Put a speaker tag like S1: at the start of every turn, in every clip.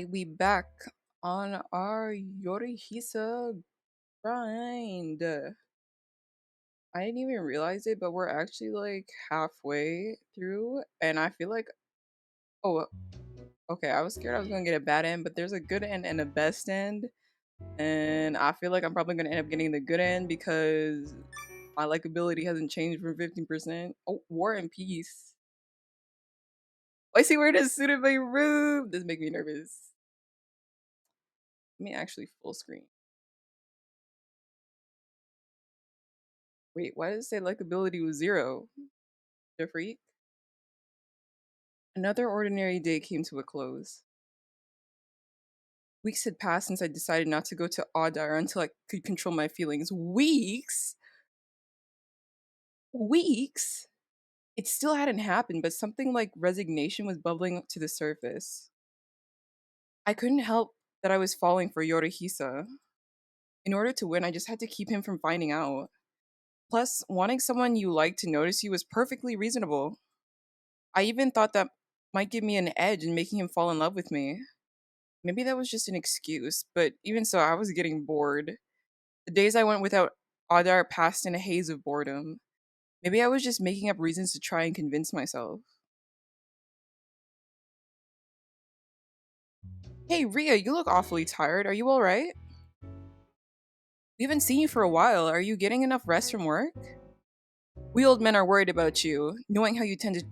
S1: We back on our Yorihisa grind. I didn't even realize it, but we're actually like halfway through, and I feel like oh, okay. I was scared I was gonna get a bad end, but there's a good end and a best end, and I feel like I'm probably gonna end up getting the good end because my likability hasn't changed from 15%. Oh, War and Peace. I see where it is suited my room. This makes me nervous. Let me actually full screen. Wait, why does it say likability was zero? The freak? Another ordinary day came to a close. Weeks had passed since I decided not to go to Audire until I could control my feelings. Weeks? Weeks? It still hadn't happened, but something like resignation was bubbling up to the surface. I couldn't help that I was falling for Yorihisa. In order to win, I just had to keep him from finding out. Plus, wanting someone you like to notice you was perfectly reasonable. I even thought that might give me an edge in making him fall in love with me. Maybe that was just an excuse, but even so, I was getting bored. The days I went without Adar passed in a haze of boredom. Maybe I was just making up reasons to try and convince myself. Hey, Ria, you look awfully tired. Are you alright? We haven't seen you for a while. Are you getting enough rest from work? We old men are worried about you, knowing how you tend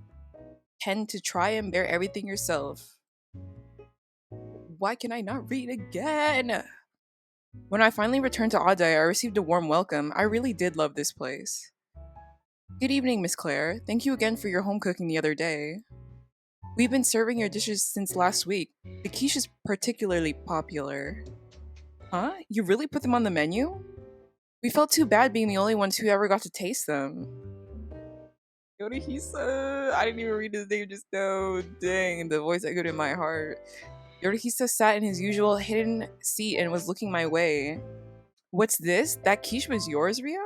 S1: to try and bear everything yourself. Why can I not read again? When I finally returned to Adai, I received a warm welcome. I really did love this place. Good evening, Miss Claire. Thank you again for your home cooking the other day. We've been serving your dishes since last week. The quiche is particularly popular. Huh? You really put them on the menu? We felt too bad being the only ones who ever got to taste them. Yorihisa! I didn't even read his name just now. Dang, the voice echoed in my heart. Yorihisa sat in his usual hidden seat and was looking my way. What's this? That quiche was yours, Ria?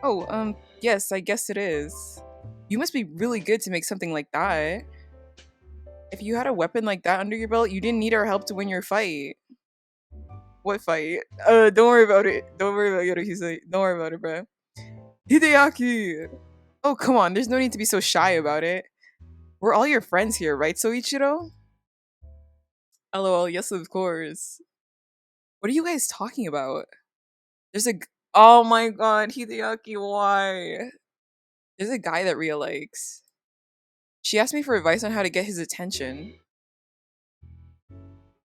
S1: Oh, yes, I guess it is. You must be really good to make something like that. If you had a weapon like that under your belt, you didn't need our help to win your fight. What fight? Don't worry about it. Don't worry about Yorihisa. Don't worry about it, bro. Hideaki! Oh, come on. There's no need to be so shy about it. We're all your friends here, right, Soichiro? LOL, yes, of course. What are you guys talking about? There's a. Oh my god, Hideaki, why? There's a guy that Ria likes. She asked me for advice on how to get his attention.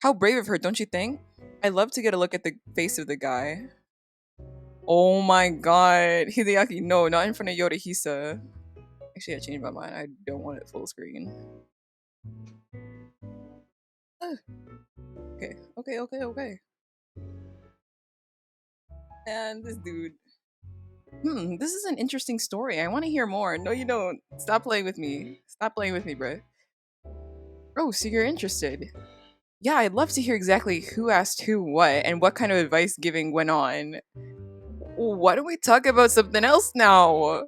S1: How brave of her, don't you think? I'd love to get a look at the face of the guy. Oh my god. Hideaki, no, not in front of Yorihisa. Actually, I changed my mind. I don't want it full screen. Ah, okay, okay. And this dude. This is an interesting story. I want to hear more. No, you don't. Stop playing with me. Stop playing with me, bro. Oh, so you're interested. Yeah, I'd love to hear exactly who asked who what and what kind of advice giving went on. Why don't we talk about something else now?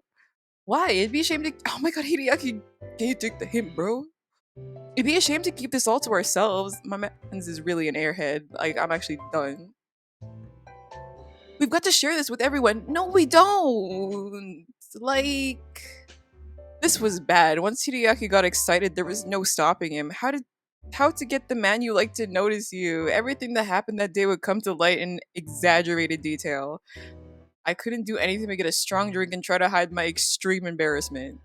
S1: Why? It'd be a shame to. Oh my god, Hideaki, can you take the hint, bro? It'd be a shame to keep this all to ourselves. My man's is really an airhead. Like, I'm actually done. We've got to share this with everyone. No, we don't. Like, this was bad. Once Hideaki got excited, there was no stopping him. How to get the man you like to notice you? Everything that happened that day would come to light in exaggerated detail. I couldn't do anything but get a strong drink and try to hide my extreme embarrassment.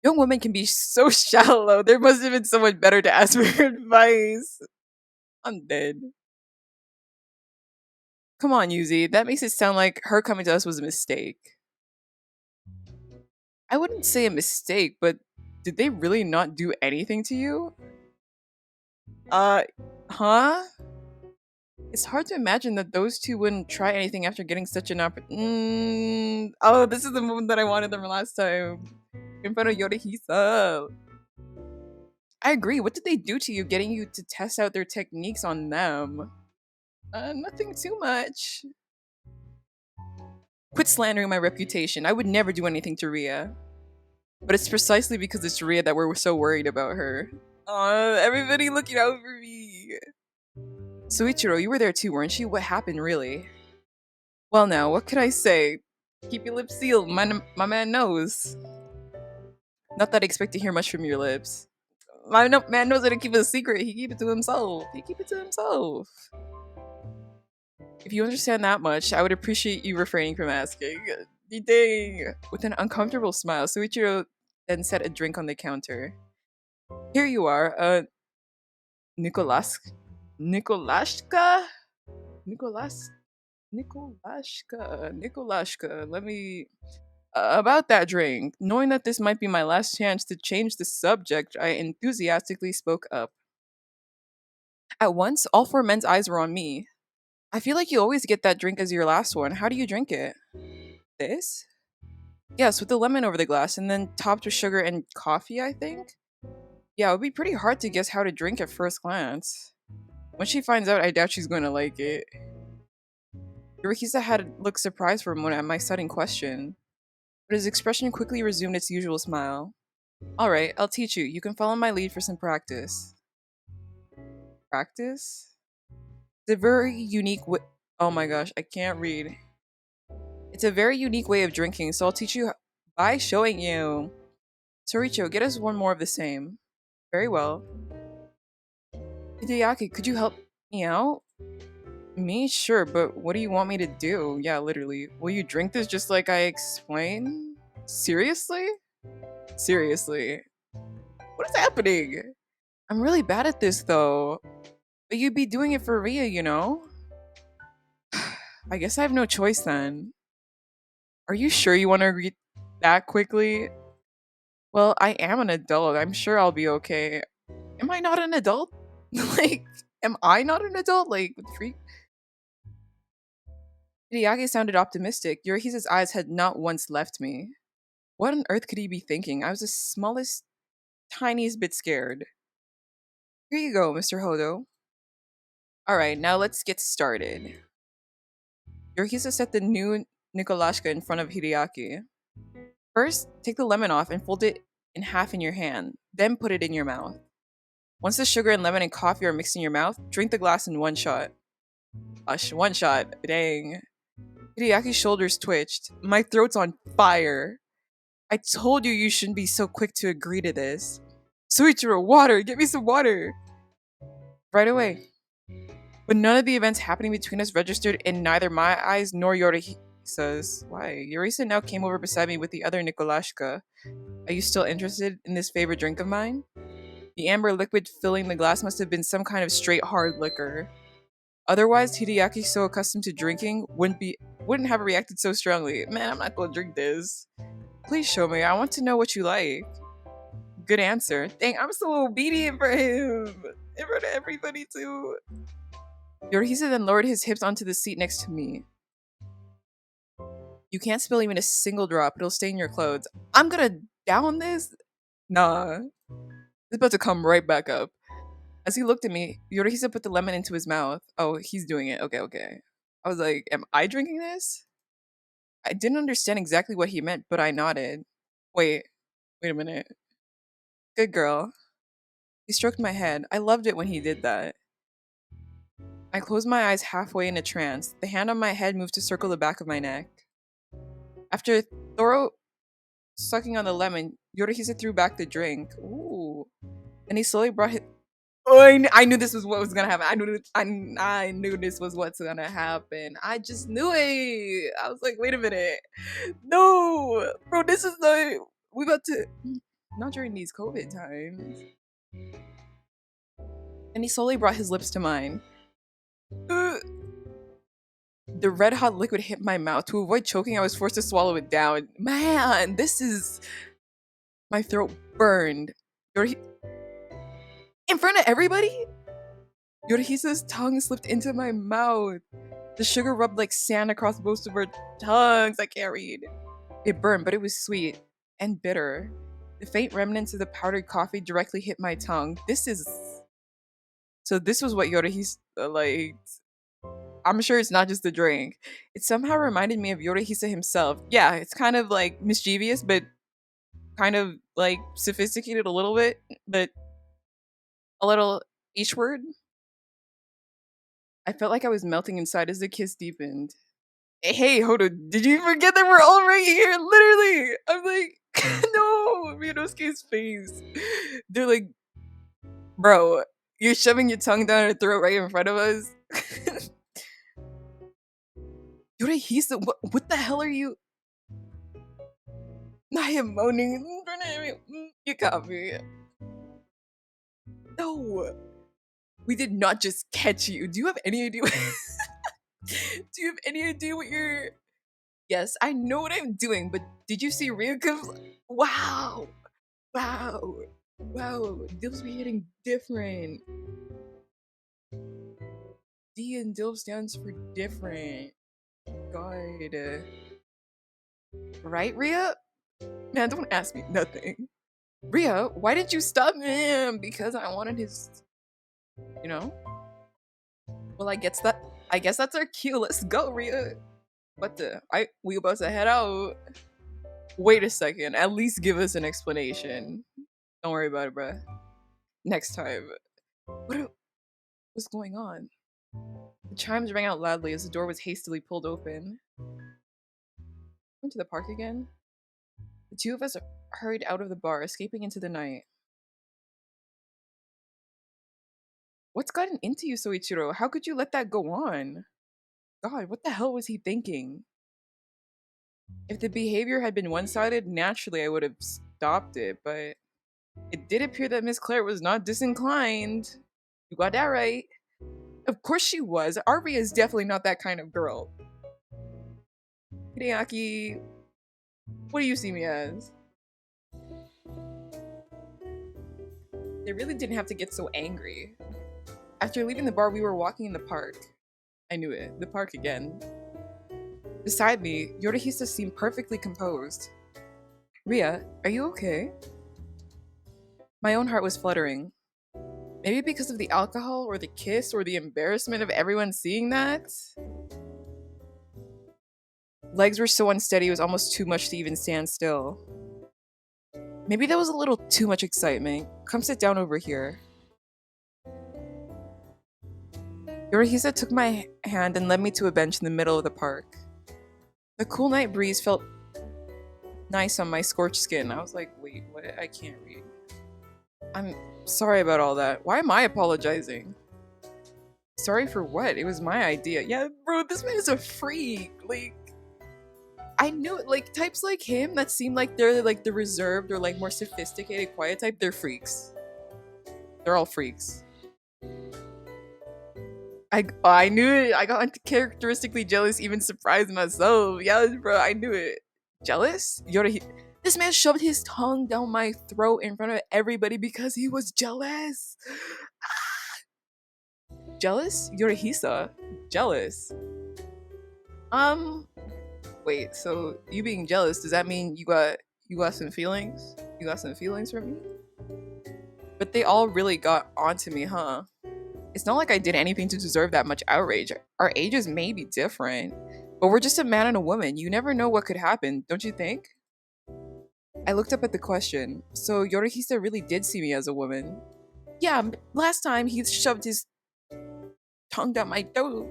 S1: Young women can be so shallow. There must have been someone better to ask for advice. I'm dead. Come on, Yuzi. That makes it sound like her coming to us was a mistake. I wouldn't say a mistake, but did they really not do anything to you? Uh, huh? It's hard to imagine that those two wouldn't try anything after getting such an opportunity. Oh, this is the moment that I wanted them last time. In front of Yorihisa. I agree. What did they do to you, getting you to test out their techniques on them? Nothing too much. Quit slandering my reputation. I would never do anything to Ria. But it's precisely because it's Ria that we're so worried about her. Everybody looking out for me. Soichiro, you were there too, weren't you? What happened, really? Well, now, what could I say? Keep your lips sealed. My man knows. Not that I expect to hear much from your lips. My man knows how to keep it a secret. He keep it to himself. He keep it to himself. If you understand that much, I would appreciate you refraining from asking. Dang. With an uncomfortable smile, Suichiro then set a drink on the counter. Here you are, Nicolas, Nicolashka, Nicolas, Nicolashka. Let me. About that drink. Knowing that this might be my last chance to change the subject, I enthusiastically spoke up. At once, all four men's eyes were on me. I feel like you always get that drink as your last one. How do you drink it? This? Yes, with the lemon over the glass and then topped with sugar and coffee, I think? Yeah, it would be pretty hard to guess how to drink at first glance. When she finds out, I doubt she's going to like it. Yorihisa had looked surprised for a moment at my sudden question, but his expression quickly resumed its usual smile. Alright, I'll teach you. You can follow my lead for some practice. Practice? It's a very unique way. Oh my gosh, I can't read. It's a very unique way of drinking, so I'll teach you by showing you. Toricho, get us one more of the same. Very well. Hideaki, could you help me out? Me? Sure, but what do you want me to do? Yeah, literally. Will you drink this just like I explained? Seriously? Seriously. What is happening? I'm really bad at this though. But you'd be doing it for Ria, you know? I guess I have no choice then. Are you sure you want to read that quickly? Well, I am an adult. I'm sure I'll be okay. Am I not an adult? Like, am I not an adult? Like, with freak? Hideaki sounded optimistic. Yorihisa's eyes had not once left me. What on earth could he be thinking? I was the smallest, tiniest bit scared. Here you go, Mr. Hodo. Alright, now let's get started. Yorihisa set the new Nikolashka in front of Hideaki. First, take the lemon off and fold it in half in your hand, then put it in your mouth. Once the sugar and lemon and coffee are mixed in your mouth, drink the glass in one shot. Gosh, one shot. Dang. Hideaki's shoulders twitched. My throat's on fire. I told you you shouldn't be so quick to agree to this. Suichiro, water! Get me some water! Right away. But none of the events happening between us registered in neither my eyes nor Yorihisa's. Why? Yorihisa now came over beside me with the other Nikolashka. Are you still interested in this favorite drink of mine? The amber liquid filling the glass must have been some kind of straight hard liquor. Otherwise, Hideaki, so accustomed to drinking, wouldn't have reacted so strongly. Man, I'm not gonna drink this. Please show me. I want to know what you like. Good answer. Dang, I'm so obedient for him. In front of everybody too. Yorihisa then lowered his hips onto the seat next to me. You can't spill even a single drop. It'll stain your clothes. I'm gonna down this? Nah. It's about to come right back up. As he looked at me, Yorihisa put the lemon into his mouth. Oh, he's doing it. Okay, okay. I was like, am I drinking this? I didn't understand exactly what he meant, but I nodded. Wait a minute. Good girl. He stroked my head. I loved it when he did that. I closed my eyes halfway in a trance. The hand on my head moved to circle the back of my neck. After a thorough sucking on the lemon, Yorihisa threw back the drink. Ooh. And he slowly brought his. Oh, I knew this was what was gonna happen. I knew this was what's gonna happen. I just knew it. I was like, wait a minute. No, bro, this is the we about to not during these COVID times. And he slowly brought his lips to mine. The red hot liquid hit my mouth. To avoid choking, I was forced to swallow it down. Man, this is my throat burned. In front of everybody? Yorihisa's tongue slipped into my mouth. The sugar rubbed like sand across both of our tongues. I can't read. It burned, but it was sweet and bitter. The faint remnants of the powdered coffee directly hit my tongue. This was what Yorihisa liked. I'm sure it's not just the drink. It somehow reminded me of Yorihisa himself. Yeah, it's kind of like mischievous, but kind of like sophisticated a little bit. But A little each word. I felt like I was melting inside as the kiss deepened. Hey, hold on. Did you forget that we're all right here? Literally. I'm like, no, Mirosuke's face. They're like, bro, you're shoving your tongue down her throat right in front of us. Yorihisa, what the hell are you? I am moaning. You got me. No, we did not just catch you. Do you have any idea? Do you have any idea what you're? Yes, I know what I'm doing, but did you see Ryuka's? Wow, wow, wow. Dills be hitting different. D and Dill stands for different. God, right, Rhea? Man, don't ask me nothing. Rhea, why didn't you stop him? Because I wanted his, you know. Well, I guess that's our cue. Let's go, Rhea. What the? We about to head out. Wait a second. At least give us an explanation. Don't worry about it, bruh. Next time. What's going on? The chimes rang out loudly as the door was hastily pulled open. Went to the park again? The two of us hurried out of the bar, escaping into the night. What's gotten into you, Soichiro? How could you let that go on? God, what the hell was he thinking? If the behavior had been one-sided, naturally I would have stopped it, but it did appear that Miss Claire was not disinclined. You got that right. Of course she was. Arvia is definitely not that kind of girl. Hideaki, what do you see me as? They really didn't have to get so angry. After leaving the bar, we were walking in the park. I knew it. The park again. Beside me, Yorihisa seemed perfectly composed. Ria, are you okay? My own heart was fluttering. Maybe because of the alcohol, or the kiss, or the embarrassment of everyone seeing that? Legs were so unsteady it was almost too much to even stand still. Maybe that was a little too much excitement. Come sit down over here. Yorihisa took my hand and led me to a bench in the middle of the park. The cool night breeze felt nice on my scorched skin. I was like, wait, what? I can't read. I'm sorry about all that. Why am I apologizing? Sorry for what? It was my idea. Yeah, bro, this man is a freak. Like, I knew it. Like, types like him that seem like they're like the reserved or like more sophisticated, quiet type, they're freaks. They're all freaks. I knew it. I got uncharacteristically jealous, even surprised myself. Yeah, bro, I knew it. Jealous? This man shoved his tongue down my throat in front of everybody because he was jealous. Jealous? Yorihisa? Jealous? Wait, so you being jealous, does that mean you got some feelings? You got some feelings for me? But they all really got onto me, huh? It's not like I did anything to deserve that much outrage. Our ages may be different, but we're just a man and a woman. You never know what could happen, don't you think? I looked up at the question. So Yorihisa really did see me as a woman. Yeah, last time he shoved his tongue down my throat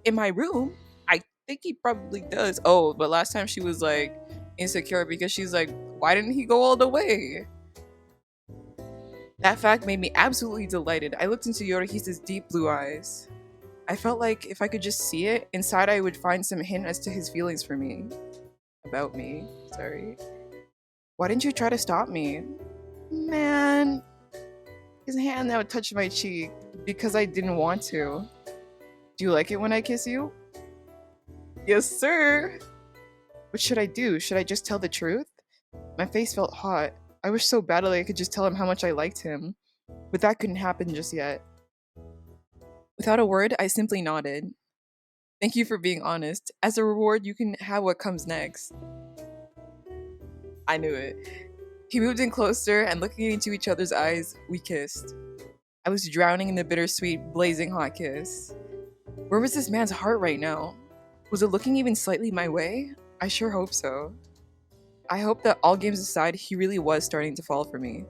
S1: in my room. I think he probably does. Oh, but last time she was like insecure because she's like, why didn't he go all the way? That fact made me absolutely delighted. I looked into Yorihisa's deep blue eyes. I felt like if I could just see it, inside I would find some hint as to his feelings for me. About me, sorry. Why didn't you try to stop me? Man, his hand now touched my cheek because I didn't want to. Do you like it when I kiss you? Yes, sir. What should I do? Should I just tell the truth? My face felt hot. I wish so badly I could just tell him how much I liked him. But that couldn't happen just yet. Without a word, I simply nodded. Thank you for being honest. As a reward, you can have what comes next. I knew it. He moved in closer, and looking into each other's eyes, we kissed. I was drowning in the bittersweet, blazing hot kiss. Where was this man's heart right now? Was it looking even slightly my way? I sure hope so. I hope that all games aside, he really was starting to fall for me.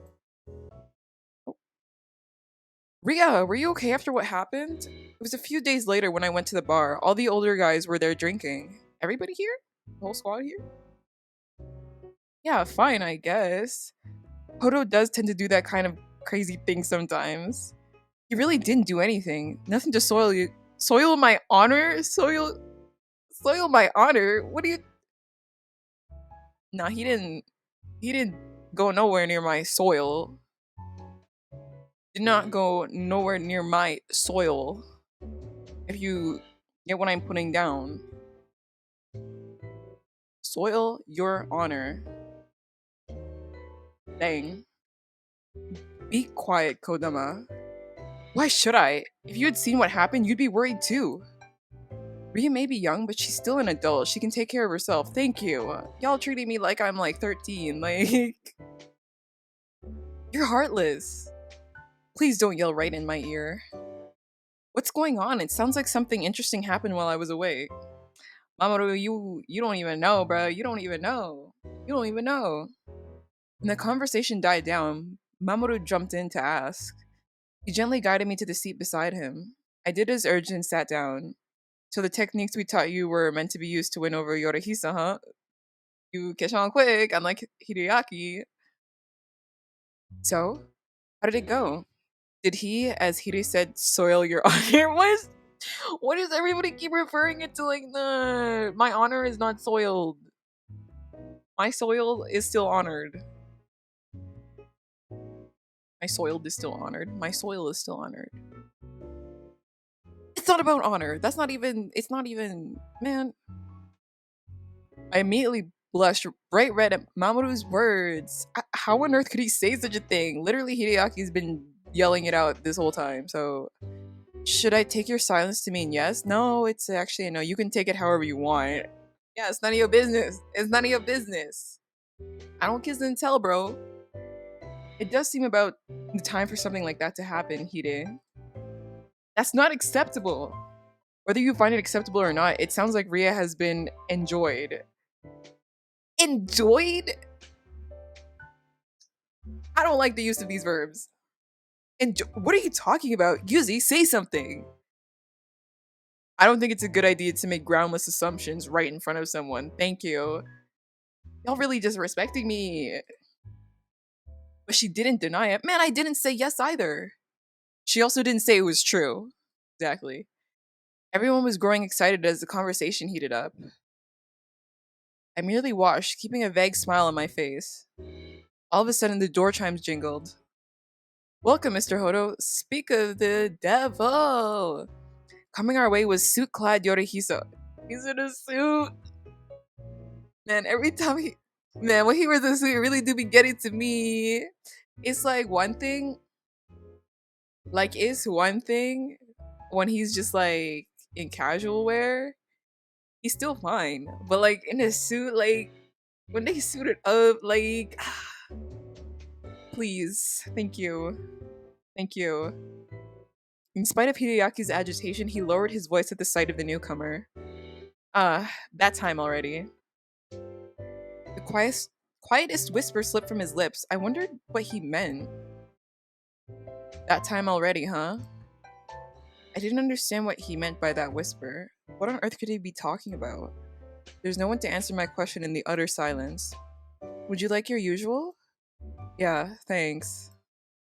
S1: Ria, were you okay after what happened? It was a few days later when I went to the bar. All the older guys were there drinking. Everybody here? The whole squad here? Yeah, fine, I guess. Hodo does tend to do that kind of crazy thing sometimes. He really didn't do anything. Nothing to soil you. Soil my honor? Soil my honor? What do you? Nah, he didn't. He didn't go nowhere near my soil. Did not go nowhere near my soil. If you get what I'm putting down, soil your honor. Dang. Be quiet, Kodama. Why should I? If you had seen what happened, you'd be worried too. Ria may be young, but she's still an adult. She can take care of herself. Thank you. Y'all treating me like I'm like 13. Like, you're heartless. Please don't yell right in my ear. What's going on? It sounds like something interesting happened while I was away. Mamoru, you don't even know, bro. You don't even know. You don't even know. When the conversation died down, Mamoru jumped in to ask. He gently guided me to the seat beside him. I did as urged and sat down. So the techniques we taught you were meant to be used to win over Yorihisa, huh? You catch on quick, unlike Hideaki. So, how did it go? Did he, as Hide said, soil your honor? What does everybody keep referring it to like the my honor is not soiled. My soil is still honored. My soiled is still honored. My soil is still honored. It's not about honor. That's not even it's not even man. I immediately blushed bright red at Mamoru's words. How on earth could he say such a thing? Literally, Hideaki's been yelling it out this whole time. So, should I take your silence to mean yes? No, it's actually a no. You can take it however you want. Yeah, it's none of your business. It's none of your business. I don't kiss and tell, bro. It does seem about the time for something like that to happen, Hide. That's not acceptable. Whether you find it acceptable or not, it sounds like Ria has been enjoyed. Enjoyed? I don't like the use of these verbs. What are you talking about? Yuzi, say something. I don't think it's a good idea to make groundless assumptions right in front of someone. Thank you. Y'all really disrespecting me. But she didn't deny it. Man, I didn't say yes either. She also didn't say it was true. Exactly. Everyone was growing excited as the conversation heated up. I merely watched, keeping a vague smile on my face. All of a sudden, the door chimes jingled. Welcome, Mr. Hodo. Speak of the devil. Coming our way was suit-clad Yorihisa. He's in a suit. Man, every time when he wears a suit, it really do be getting to me. It's like one thing, it's one thing when he's just like in casual wear, he's still fine. But like in a suit, like when they suit it up, like please, thank you, thank you. In spite of Hideaki's agitation, he lowered his voice at the sight of the newcomer. That time already. The quietest whisper slipped from his lips. I wondered what he meant. That time already, huh? I didn't understand what he meant by that whisper. What on earth could he be talking about? There's no one to answer my question in the utter silence. Would you like your usual? Yeah, thanks.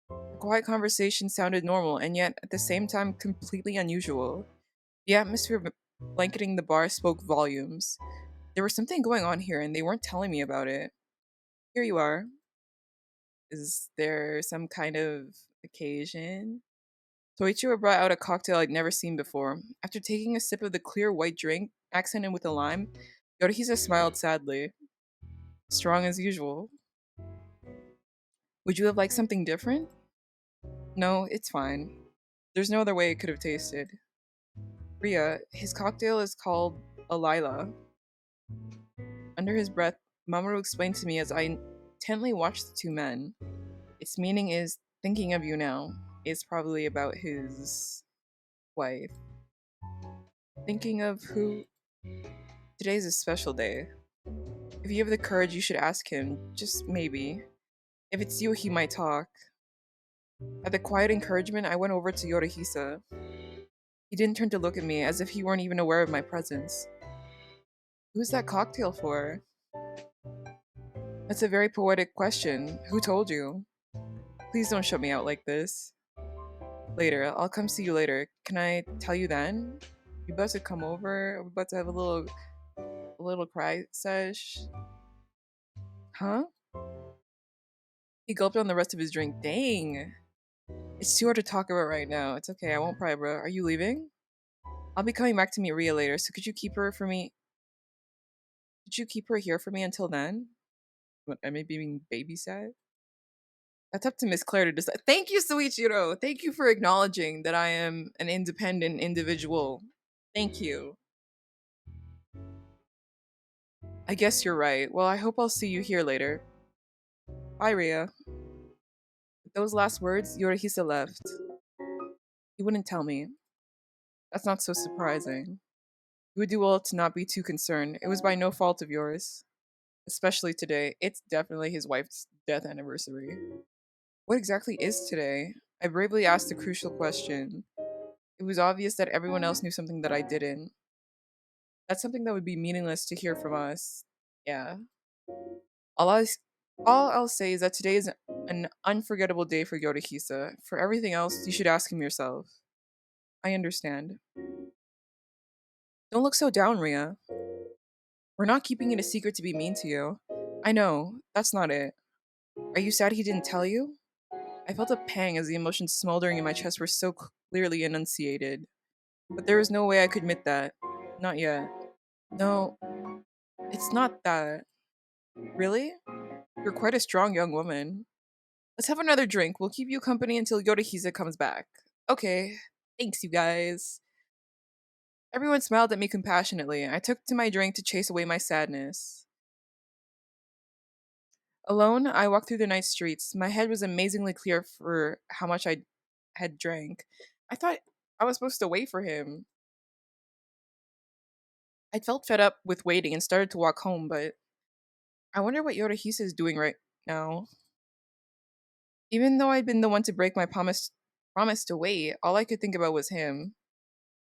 S1: The quiet conversation sounded normal, and yet, at the same time, completely unusual. The atmosphere blanketing the bar spoke volumes. There was something going on here, and they weren't telling me about it. Here you are. Is there some kind of occasion? Toichiro brought out a cocktail I'd never seen before. After taking a sip of the clear white drink, accented with a lime, Yorihisa smiled sadly. Strong as usual. Would you have liked something different? No, it's fine. There's no other way it could have tasted. Ria, his cocktail is called a Lila. Under his breath, Mamoru explained to me as I intently watched the two men. Its meaning is thinking of you now. It's probably about his wife. Thinking of who? Today's a special day. If you have the courage, you should ask him. Just maybe. If it's you, he might talk. At the quiet encouragement, I went over to Yorihisa. He didn't turn to look at me as if he weren't even aware of my presence. Who's that cocktail for? That's a very poetic question. Who told you? Please don't shut me out like this. Later, I'll come see you later. Can I tell you then? You about to come over? We're about to have a little cry sesh. Huh? He gulped on the rest of his drink. Dang. It's too hard to talk about right now. It's okay, I won't pry, bro. Are you leaving? I'll be coming back to meet Ria later, so could you keep her for me? Could you keep her here for me until then? What, am I being babysat? That's up to Miss Claire to decide. Thank you, Suichiro. Thank you for acknowledging that I am an independent individual. Thank you. I guess you're right. Well, I hope I'll see you here later. Bye, Ria. With those last words, Yorihisa left. He wouldn't tell me. That's not so surprising. You would do well to not be too concerned. It was by no fault of yours. Especially today. It's definitely his wife's death anniversary. What exactly is today? I bravely asked the crucial question. It was obvious that everyone else knew something that I didn't. That's something that would be meaningless to hear from us. Yeah. All, I, all I'll say is that today is an unforgettable day for Yorihisa. For everything else, you should ask him yourself. I understand. Don't look so down, Ria. We're not keeping it a secret to be mean to you. I know, that's not it. Are you sad he didn't tell you? I felt a pang as the emotions smoldering in my chest were so clearly enunciated. But there was no way I could admit that. Not yet. No, it's not that. Really? You're quite a strong young woman. Let's have another drink. We'll keep you company until Yorihisa comes back. Okay. Thanks, you guys. Everyone smiled at me compassionately. I took to my drink to chase away my sadness. Alone, I walked through the night streets. My head was amazingly clear for how much I had drank. I thought I was supposed to wait for him. I felt fed up with waiting and started to walk home, but I wonder what Yorihisa is doing right now. Even though I'd been the one to break my promise to wait, all I could think about was him.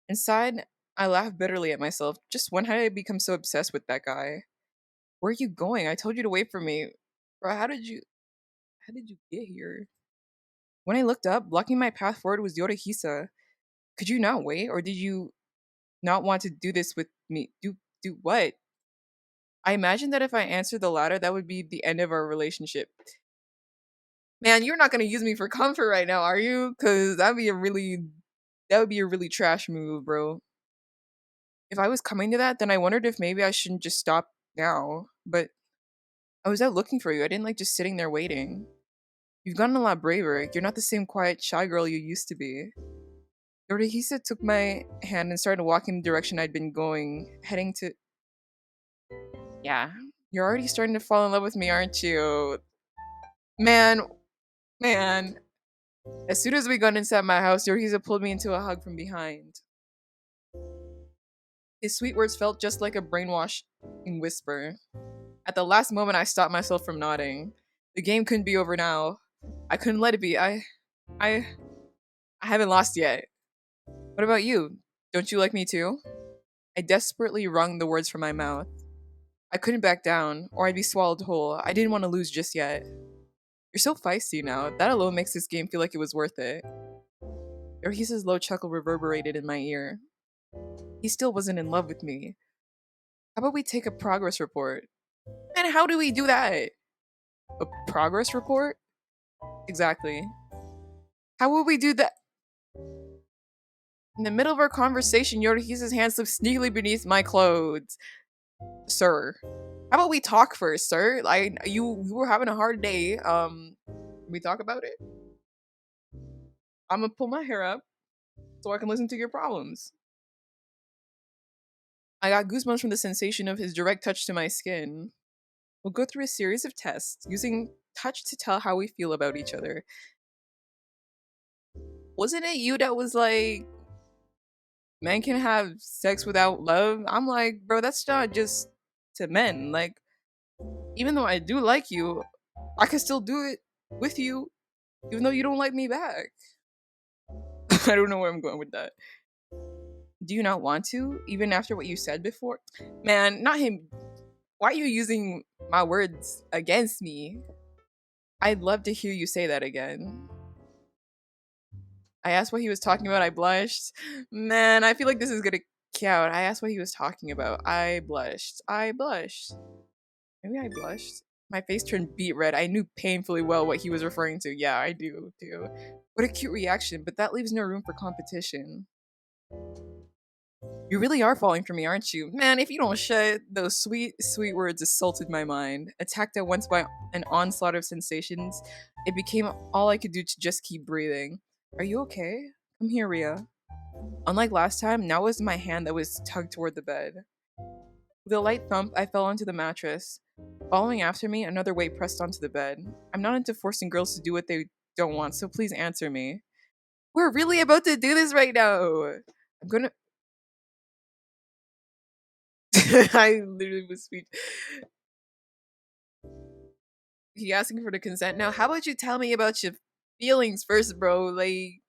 S1: Inside, I laughed bitterly at myself. Just when had I become so obsessed with that guy? Where are you going? I told you to wait for me. Bro, how did you get here? When I looked up, blocking my path forward was Yorihisa. Could you not wait, or did you not want to do this with me? Do what? I imagined that if I answered the latter, that would be the end of our relationship. Man, you're not gonna use me for comfort right now, are you? Cause that would be a really trash move, bro. If I was coming to that, then I wondered if maybe I shouldn't just stop now. But I was out looking for you. I didn't like just sitting there waiting. You've gotten a lot braver. You're not the same quiet, shy girl you used to be. Yorihisa took my hand and started walking the direction I'd been going, heading to. Yeah, you're already starting to fall in love with me, aren't you? Man, man. As soon as we got inside my house, Yorihisa pulled me into a hug from behind. His sweet words felt just like a brainwashing whisper. At the last moment, I stopped myself from nodding. The game couldn't be over now. I couldn't let it be. I, I haven't lost yet. What about you? Don't you like me too? I desperately wrung the words from my mouth. I couldn't back down, or I'd be swallowed whole. I didn't want to lose just yet. You're so feisty now. That alone makes this game feel like it was worth it. Yorhisa's low chuckle reverberated in my ear. He still wasn't in love with me. How about we take a progress report? And how do we do that? A progress report? Exactly. How would we do that? In the middle of our conversation, Yorhisa's hand slipped sneakily beneath my clothes. Sir, how about we talk first, sir? You were having a hard day. Can we talk about it? I'm gonna pull my hair up so I can listen to your problems. I got goosebumps from the sensation of his direct touch to my skin. We'll go through a series of tests using touch to tell how we feel about each other. Wasn't it you that was like, men can have sex without love? I'm like, bro, that's not just to men. Like, even though I do like you, I can still do it with you. even though you don't like me back. I don't know where I'm going with that. Do you not want to, even after what you said before? Man, not him. Why are you using my words against me? I'd love to hear you say that again. I asked what he was talking about. I blushed. Man, I feel like this is gonna count. I asked what he was talking about. I blushed. I blushed. Maybe I blushed. My face turned beet red. I knew painfully well what he was referring to. Yeah, I do too. What a cute reaction, but that leaves no room for competition. You really are falling for me, aren't you? Man, if you don't shut, those sweet, sweet words assaulted my mind. Attacked at once by an onslaught of sensations, it became all I could do to just keep breathing. Are you okay? Come here, Ria. Unlike last time, now it was my hand that was tugged toward the bed. With a light thump, I fell onto the mattress. Following after me, another weight pressed onto the bed. I'm not into forcing girls to do what they don't want, so please answer me. We're really about to do this right now. I'm gonna. I literally was speech. He asking for the consent now. How about you tell me about your feelings first, bro? Like,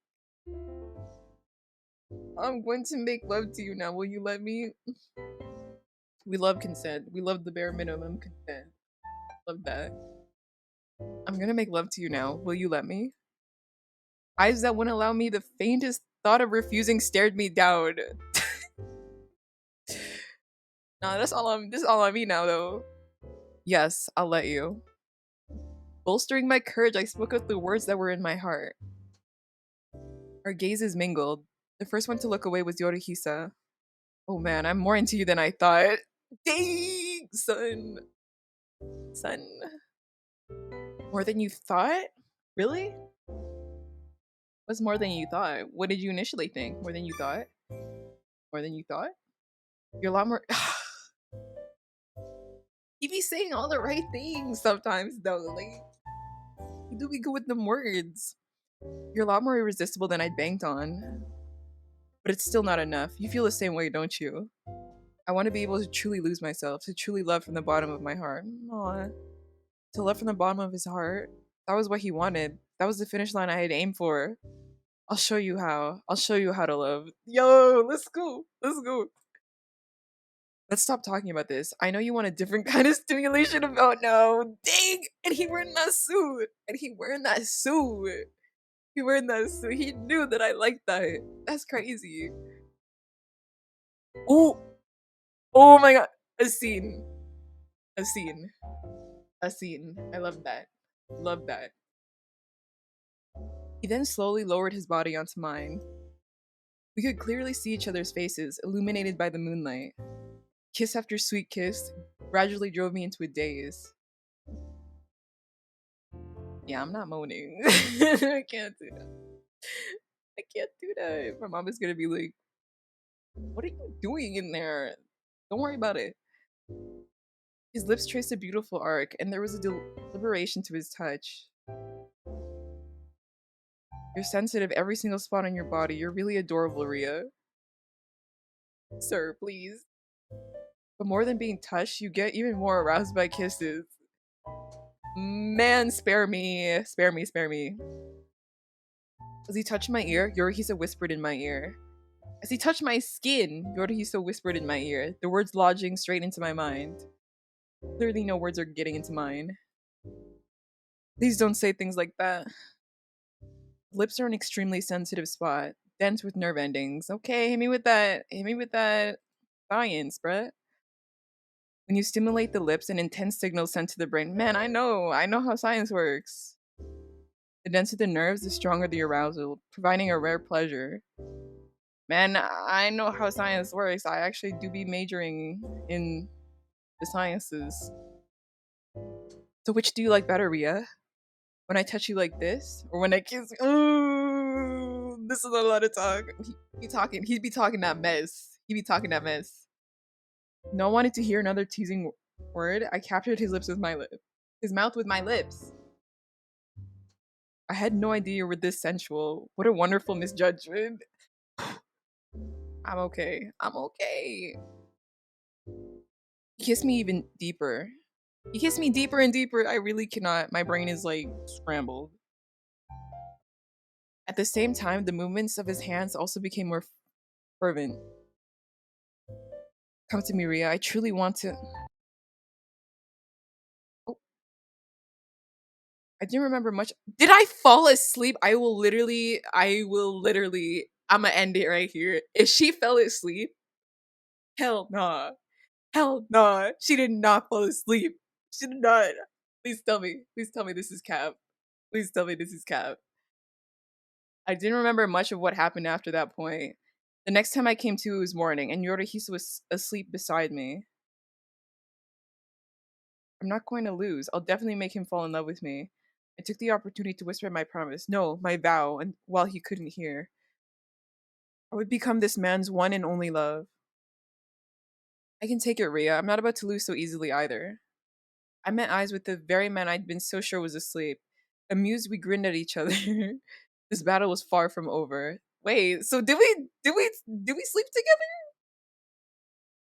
S1: I'm going to make love to you now. Will you let me? We love consent. We love the bare minimum consent. Love that. I'm gonna make love to you now. Will you let me? Eyes that wouldn't allow me the faintest thought of refusing stared me down. Nah, that's all I'm. This is all on me now, though. Yes, I'll let you. Bolstering my courage, I spoke out the words that were in my heart. Our gazes mingled. The first one to look away was Yorihisa. Oh man, I'm more into you than I thought. Dang, son. Son. More than you thought? Really? What's more than you thought? What did you initially think? More than you thought? More than you thought? You're a lot more. You be saying all the right things sometimes, though. Like, you do be good with them words. You're a lot more irresistible than I'd banked on. But it's still not enough. You feel the same way, don't you? I want to be able to truly lose myself, to truly love from the bottom of my heart. Aww. To love from the bottom of his heart. That was what he wanted. That was the finish line I had aimed for. I'll show you how. I'll show you how to love. Yo, let's go. Let's go. Let's stop talking about this. I know you want a different kind of stimulation about now. Dang! And he wearing that suit. And he wearing that suit. He wearing that suit. He knew that I liked that. That's crazy. Oh, oh my god. A scene. A scene. A scene. I love that. Love that. He then slowly lowered his body onto mine. We could clearly see each other's faces, illuminated by the moonlight. Kiss after sweet kiss gradually drove me into a daze. Yeah, I'm not moaning. I can't do that. I can't do that. My mom is gonna be like, "What are you doing in there? Don't worry about it." His lips traced a beautiful arc, and there was a deliberation to his touch. You're sensitive every single spot on your body. You're really adorable, Ria. Sir, please. But more than being touched, you get even more aroused by kisses. Man, spare me. Spare me, spare me. As he touched my ear, Yorihisa whispered in my ear. As he touched my skin, Yorihisa whispered in my ear, the words lodging straight into my mind. Clearly no words are getting into mine. Please don't say things like that. Lips are an extremely sensitive spot, dense with nerve endings. Okay, hit me with that. Hit me with that science, bruh. When you stimulate the lips, an intense signal sent to the brain. Man, I know. I know how science works. The denser the nerves, the stronger the arousal, providing a rare pleasure. Man, I know how science works. I actually do be majoring in the sciences. So which do you like better, Ria? When I touch you like this? Or when I kiss you? Ooh, this is a lot of talk. He'd be talking that mess. He'd be talking that mess. No one wanted to hear another teasing word. I captured his lips with my lip. His mouth with my lips. I had no idea you were this sensual. What a wonderful misjudgment. I'm okay. I'm okay. He kissed me even deeper. He kissed me deeper and deeper. I really cannot. My brain is like scrambled. At the same time, the movements of his hands also became more fervent. Come to me, Ria. I truly want to. Oh, I didn't remember much. Did I fall asleep? I'm gonna end it right here. If she fell asleep, hell nah. Hell nah. She did not fall asleep. She did not. Please tell me. Please tell me this is cap. Please tell me this is cap. I didn't remember much of what happened after that point. The next time I came to, it was morning, and Yorihisa was asleep beside me. I'm not going to lose. I'll definitely make him fall in love with me. I took the opportunity to whisper my promise, no, my vow, and while he couldn't hear, I would become this man's one and only love. I can take it, Ria. I'm not about to lose so easily either. I met eyes with the very man I'd been so sure was asleep. Amused, we grinned at each other. This battle was far from over. Wait, so did we sleep together?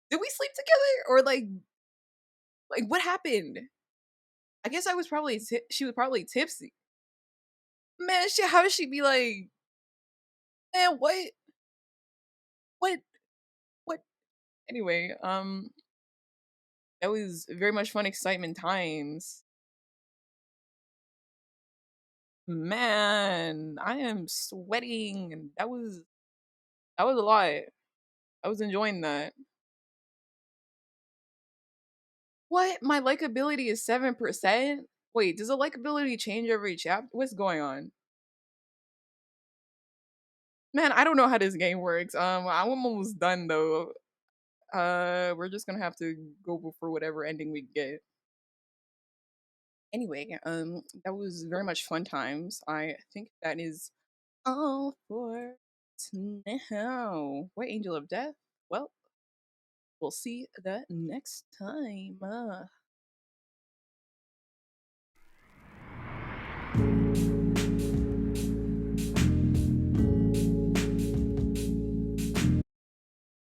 S1: Did we sleep together, or like what happened? I guess she was probably tipsy. Man, how did she be like, man, what, what? Anyway, that was very much fun, excitement times. Man, I am sweating. That was a lot. I was enjoying that. What? My likability is 7%? Wait, does the likability change every chapter? What's going on? Man, I don't know how this game works. I'm almost done though. We're just gonna have to go for whatever ending we get. Anyway, that was very much fun times. I think that is all for now. What Angel of Death? Well, we'll see that next time.